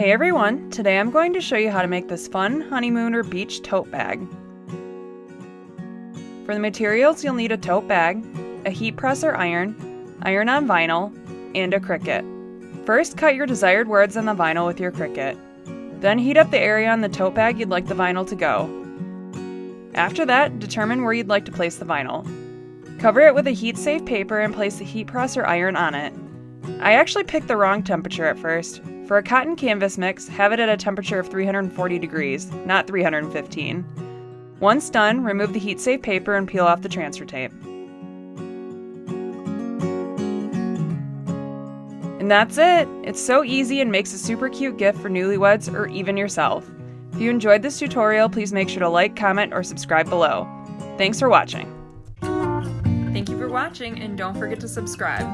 Hey everyone, today I'm going to show you how to make this fun honeymoon or beach tote bag. For the materials, you'll need a tote bag, a heat press or iron on vinyl, and a Cricut. First, cut your desired words on the vinyl with your Cricut. Then heat up the area on the tote bag you'd like the vinyl to go. After that, determine where you'd like to place the vinyl. Cover it with a heat-safe paper and place the heat press or iron on it. I actually picked the wrong temperature at first. For a cotton canvas mix, have it at a temperature of 340 degrees, not 315. Once done, remove the heat-safe paper and peel off the transfer tape. And that's it! It's so easy and makes a super cute gift for newlyweds or even yourself. If you enjoyed this tutorial, please make sure to like, comment, or subscribe below. Thanks for watching! Thank you for watching, and don't forget to subscribe.